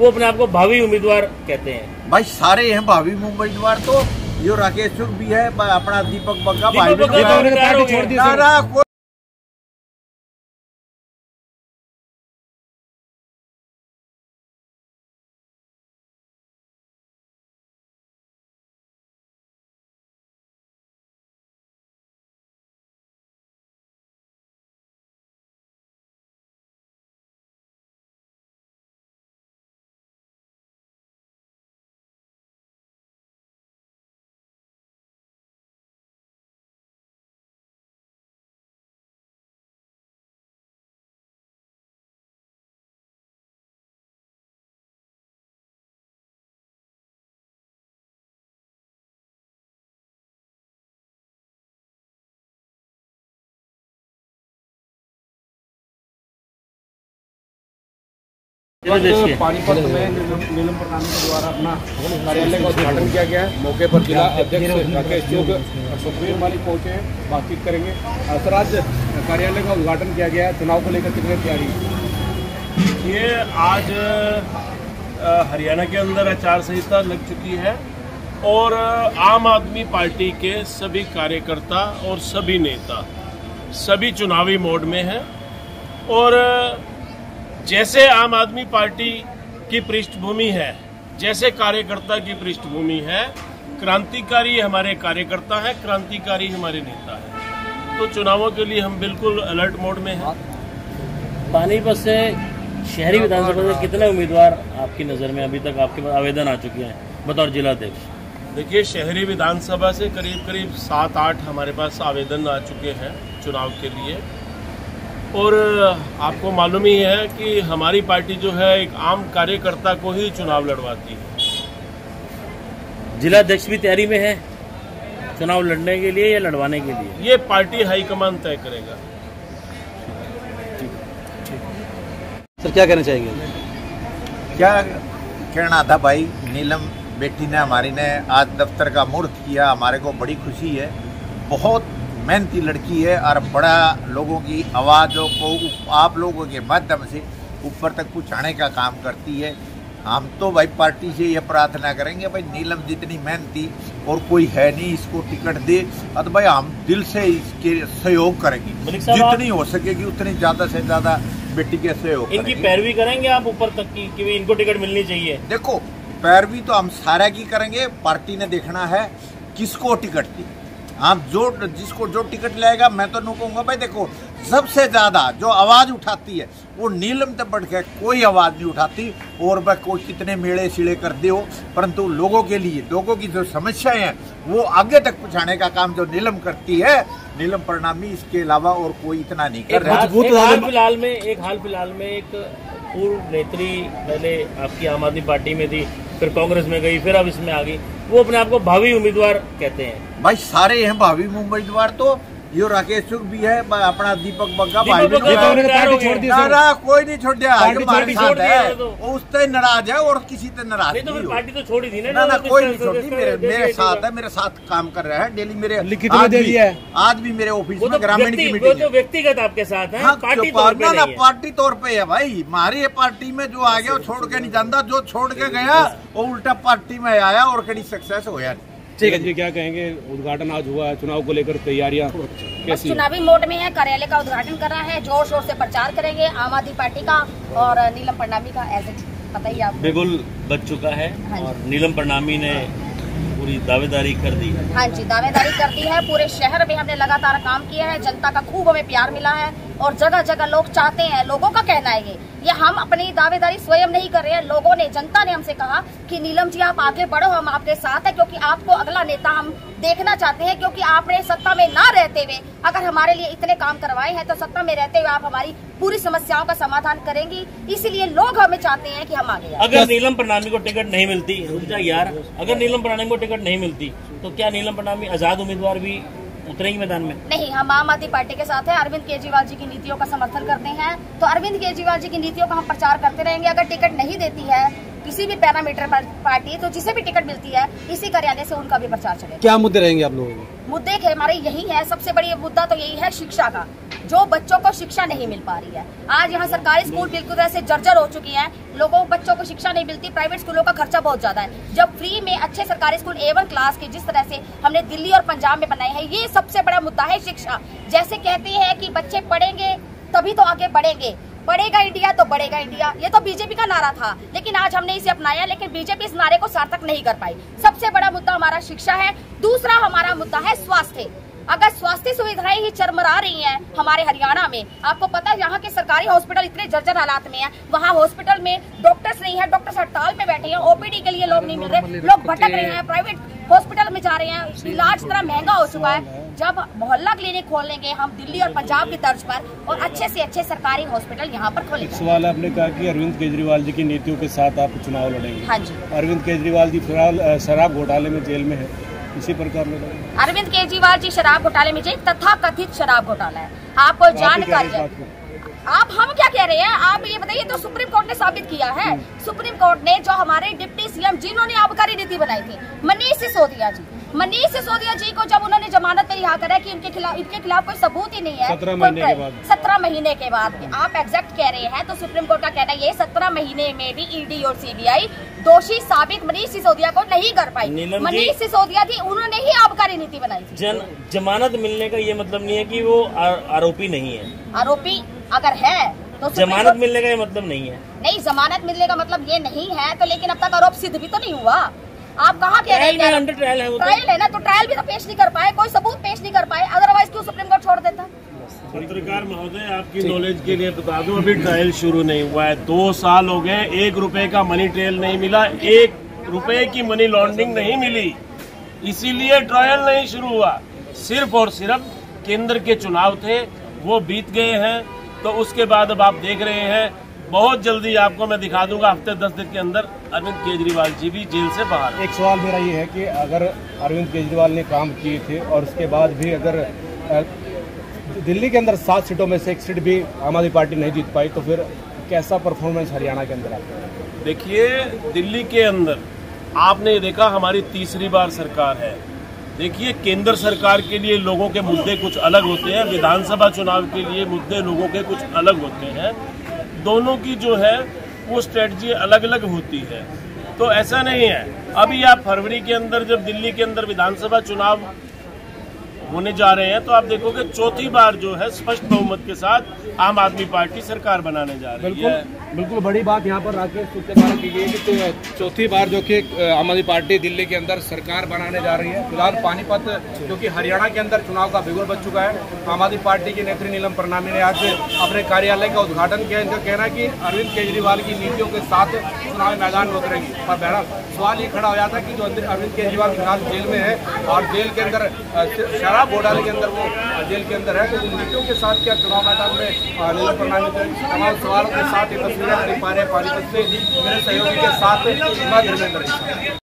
वो अपने आप को भावी उम्मीदवार कहते हैं। भाई सारे हैं भावी उम्मीदवार, तो यो राकेश चुग भी है, अपना दीपक बग्गा भाई भी पानीपत में नीलम प्रणामी के द्वारा अपना कार्यालय का उद्घाटन किया गया है। मौके पर जिला अध्यक्ष राकेश चुग और सुखबीर मालिक पहुंचे, बातचीत करेंगे। स्वराज कार्यालय का उद्घाटन किया गया है, चुनाव को लेकर कितनी तैयारी? ये आज हरियाणा के अंदर आचार संहिता लग चुकी है और आम आदमी पार्टी के सभी कार्यकर्ता और सभी नेता सभी चुनावी मोड में हैं। और जैसे आम आदमी पार्टी की पृष्ठभूमि है, जैसे कार्यकर्ता की पृष्ठभूमि है, क्रांतिकारी हमारे कार्यकर्ता है, क्रांतिकारी हमारे नेता है, तो चुनावों के लिए हम बिल्कुल अलर्ट मोड में हैं। पानीपत से शहरी विधानसभा से कितने उम्मीदवार आपकी नज़र में अभी तक आपके पास आवेदन आ चुके हैं बतौर जिलाध्यक्ष? देखिए, शहरी विधानसभा से करीब करीब 7-8 हमारे पास आवेदन आ चुके हैं चुनाव के लिए। और आपको मालूम ही है कि हमारी पार्टी जो है एक आम कार्यकर्ता को ही चुनाव लड़वाती है। जिलाध्यक्ष भी तैयारी में है चुनाव लड़ने के लिए या लड़वाने के लिए? ये पार्टी हाईकमान तय करेगा। सर क्या कहना चाहेंगे? क्या कहना था भाई, नीलम बेटी ने हमारी ने आज दफ्तर का मुहूर्त किया, हमारे को बड़ी खुशी है। बहुत मेहनती लड़की है और बड़ा लोगों की आवाज़ों को आप लोगों के माध्यम से ऊपर तक पहुँचाने का काम करती है। हम तो भाई पार्टी से ये प्रार्थना करेंगे भाई नीलम जितनी मेहनती और कोई है नहीं, इसको टिकट दे। तो भाई हम दिल से इसके सहयोग करेंगे, जितनी हो सकेगी उतनी ज़्यादा से ज़्यादा बेटी के सहयोग। इनकी पैरवी करेंगे आप ऊपर तक की कि इनको टिकट मिलनी चाहिए? देखो, पैरवी तो हम सारा की करेंगे, पार्टी ने देखना है किसको टिकट दी। आप जिसको जो टिकट लेगा, मैं तो नहीं कहूँगा भाई। देखो, सबसे ज़्यादा जो आवाज़ उठाती है वो नीलम तक बढ़ के कोई आवाज़ नहीं उठाती। और वह कोई कितने मेड़े सिड़े कर दे हो, परंतु लोगों के लिए, लोगों की जो समस्याएं हैं वो आगे तक पहुँचाने का काम जो नीलम करती है, नीलम प्रणामी, इसके अलावा और कोई इतना नहीं कर रहा। हाल फिलहाल में एक पूर्व नेत्री पहले आपकी आम आदमी पार्टी में थी, फिर कांग्रेस में गई, फिर अब इसमें आ गई, वो अपने आप को भावी उम्मीदवार कहते हैं। भाई सारे हैं भावी उम्मीदवार, तो यो राकेश चुग भी है, अपना दीपक बग्गा भाई भी पार्टी छोड़ दी। कोई नहीं छोड़ दिया, हमारे साथ है, उससे नाराज है और किसी से नाराज नहीं। तो फिर पार्टी तो छोड़ी थी ना? कोई नहीं छोड़ी, मेरे साथ है, मेरे साथ काम कर रहा है डेली। मेरे लिखित में दे दिया है, आज भी मेरे ऑफिस में ग्रामीण की मीटिंग है। व्यक्तिगत आपके साथ है, पार्टी तौर पे है भाई। हमारी पार्टी में जो आ गया वो छोड़ के नहीं जाता, जो छोड़ के गया वो उल्टा पार्टी में आया और कहीं सक्सेस होया। ठीक है जी, क्या कहेंगे? उद्घाटन आज हुआ है, चुनाव को लेकर तैयारियां कैसी? चुनावी मोड में है, कार्यालय का उद्घाटन कर रहा है, जोर शोर से प्रचार करेंगे आम आदमी पार्टी का और नीलम प्रणामी का। एज पता ही आप बिल्कुल बच चुका है और नीलम प्रणामी ने पूरी दावेदारी कर दी। हाँ जी, दावेदारी कर दी है। पूरे शहर में हमने लगातार काम किया है, जनता का खूब हमें प्यार मिला है और जगह जगह लोग चाहते हैं, लोगों का कहना है ये हम अपनी दावेदारी स्वयं नहीं कर रहे हैं। लोगों ने, जनता ने हमसे कहा कि नीलम जी आप आगे बढ़ो, हम आपके साथ हैं, क्योंकि आपको अगला नेता हम देखना चाहते हैं। क्योंकि आपने सत्ता में ना रहते हुए अगर हमारे लिए इतने काम करवाए हैं, तो सत्ता में रहते हुए आप हमारी पूरी समस्याओं का समाधान करेंगी। इसीलिए लोग हमें चाहते हैं कि हम आगे आए। अगर नीलम प्रणामी को टिकट नहीं मिलती, अगर नीलम प्रणामी को टिकट नहीं मिलती तो क्या नीलम प्रणामी आजाद उम्मीदवार भी उतरेंगी मैदान में? नहीं, हम आम आदमी पार्टी के साथ हैं, अरविंद केजरीवाल जी की नीतियों का समर्थन करते हैं, तो अरविंद केजरीवाल जी की नीतियों का हम प्रचार करते रहेंगे। अगर टिकट नहीं देती है किसी भी पैरामीटर पर पार्टी, तो जिसे भी टिकट मिलती है इसी कार्यालय से उनका भी प्रचार चलेगा। क्या मुद्दे रहेंगे आप लोगों के? मुद्दे हमारे यही है, सबसे बड़ी मुद्दा तो यही है शिक्षा का। जो बच्चों को शिक्षा नहीं मिल पा रही है। आज यहाँ सरकारी स्कूल बिल्कुल तरह से जर्जर हो चुकी हैं, लोगों बच्चों को शिक्षा नहीं मिलती, प्राइवेट स्कूलों का खर्चा बहुत ज्यादा है। जब फ्री में अच्छे सरकारी स्कूल A1 क्लास के जिस तरह से हमने दिल्ली और पंजाब में बनाए हैं, ये सबसे बड़ा मुद्दा है शिक्षा। जैसे कहते हैं कि बच्चे पढ़ेंगे तभी तो आगे बढ़ेंगे, बढ़ेगा इंडिया तो बढ़ेगा इंडिया, ये तो बीजेपी का नारा था, लेकिन आज हमने इसे अपनाया, लेकिन बीजेपी इस नारे को सार्थक नहीं कर पाई। सबसे बड़ा मुद्दा हमारा शिक्षा है। दूसरा हमारा मुद्दा है स्वास्थ्य। अगर स्वास्थ्य सुविधाएं ही चरमरा रही हैं हमारे हरियाणा में, आपको पता है यहाँ के सरकारी हॉस्पिटल इतने जर्जर हालात में है, वहाँ हॉस्पिटल में डॉक्टर्स नहीं है, डॉक्टर्स हड़ताल पे बैठे हैं, ओपीडी के लिए लोग नहीं मिल रहे, लोग भटक रहे हैं, प्राइवेट हॉस्पिटल में जा रहे हैं, इलाज इतना महंगा हो चुका है। जब मोहल्ला क्लिनिक खोलेंगे हम दिल्ली और पंजाब की तर्ज पर, और अच्छे से अच्छे सरकारी हॉस्पिटल यहाँ पर खोलेंगे। सवाल आपने कहा कि अरविंद केजरीवाल जी की नीतियों के साथ आप चुनाव लड़ेंगे। हाँ जी। अरविंद केजरीवाल जी फिलहाल शराब घोटाले में जेल में है, इसी प्रकार में अरविंद केजरीवाल जी शराब घोटाले में जेल, तथा कथित शराब घोटाला है, आपको जानकारी है। आप हम क्या कह रहे हैं, आप ये बताइए, तो सुप्रीम कोर्ट ने साबित किया है। सुप्रीम कोर्ट ने जो हमारे डिप्टी सीएम जिन्होंने आबकारी नीति बनाई थी, मनीष सिसोदिया जी को जब उन्होंने जमानत पे रिहा करा कि इनके खिलाफ कोई सबूत ही नहीं है 17 महीने के बाद आप एग्जैक्ट कह रहे हैं, तो सुप्रीम कोर्ट का कहना ये 17 महीने में भी ईडी और सीबीआई दोषी साबित मनीष सिसोदिया को नहीं कर पाई। मनीष सिसोदिया थी, उन्होंने ही आबकारी नीति बनाई थी। जमानत मिलने का ये मतलब नहीं है कि वो आरोपी नहीं है। आरोपी अगर है तो जमानत मिलने का ये मतलब नहीं है। नहीं, जमानत मिलने का मतलब ये नहीं है, तो लेकिन अब तक आरोप सिद्ध भी तो नहीं हुआ। आप कहाँ कह रहे हैं? अंडर ट्रायल है वो, ट्रायल है ना, तो ट्रायल भी तो पेश नहीं कर पाए, कोई सबूत पेश नहीं कर पाए, अदरवाइज क्यों सुप्रीम कोर्ट छोड़ देता? पत्रकार महोदय, आपकी नॉलेज के लिए बता दूं, अभी ट्रायल शुरू नहीं हुआ है। 2 साल हो गए, 1 रुपए का मनी ट्रेल नहीं मिला, 1 रुपए की मनी लॉन्ड्रिंग नहीं मिली, इसीलिए ट्रायल नहीं शुरू हुआ। सिर्फ और सिर्फ केंद्र के चुनाव थे, वो बीत गए हैं, तो उसके बाद अब आप देख रहे हैं, बहुत जल्दी आपको मैं दिखा दूंगा, हफ्ते 10 दिन के अंदर अरविंद केजरीवाल जी भी जेल से बाहर। एक सवाल मेरा ये है कि अगर अरविंद केजरीवाल ने काम किए थे और उसके बाद भी अगर दिल्ली के अंदर 7 सीटों में से 1 सीट भी आम आदमी पार्टी नहीं जीत पाई, तो फिर कैसा परफॉर्मेंस हरियाणा के अंदर आता है? देखिए, दिल्ली के अंदर आपने देखा हमारी तीसरी बार सरकार है। देखिए, केंद्र सरकार के लिए लोगों के मुद्दे कुछ अलग होते हैं, विधानसभा चुनाव के लिए मुद्दे लोगों के कुछ अलग होते हैं, दोनों की जो है वो स्ट्रेटजी अलग अलग होती है। तो ऐसा नहीं है, अभी आप फरवरी के अंदर जब दिल्ली के अंदर विधानसभा चुनाव होने जा रहे हैं, तो आप देखोगे 4थी बार जो है स्पष्ट बहुमत के साथ आम आदमी पार्टी सरकार बनाने जा रही है। बिल्कुल बड़ी बात यहाँ पर राकेश द्वारा की गई है कि 4थी बार जो कि आम आदमी पार्टी दिल्ली के अंदर सरकार बनाने जा रही है। फिलहाल पानीपत जो कि हरियाणा के अंदर चुनाव का बिगुल बच चुका है, आम आदमी पार्टी की नेत्री नीलम परनामी ने आज अपने कार्यालय का उद्घाटन किया। इनका कहना है कि अरविंद केजरीवाल की नीतियों के साथ चुनावी मैदान में उतरेंगी। और बहरहाल सवाल ये खड़ा हो जाता है कि जो अरविंद केजरीवाल फिलहाल जेल में है और जेल के अंदर शराब घोटाले के अंदर वो जेल के अंदर है, तो उन नीतियों के साथ क्या चुनाव मैदान में नीलम परनामी तमाम सवालों के साथ ये तस्वीरें देख पा रहे हैं पानीपत से। मेरे सहयोगी के साथ मैं धर्मेंद्र।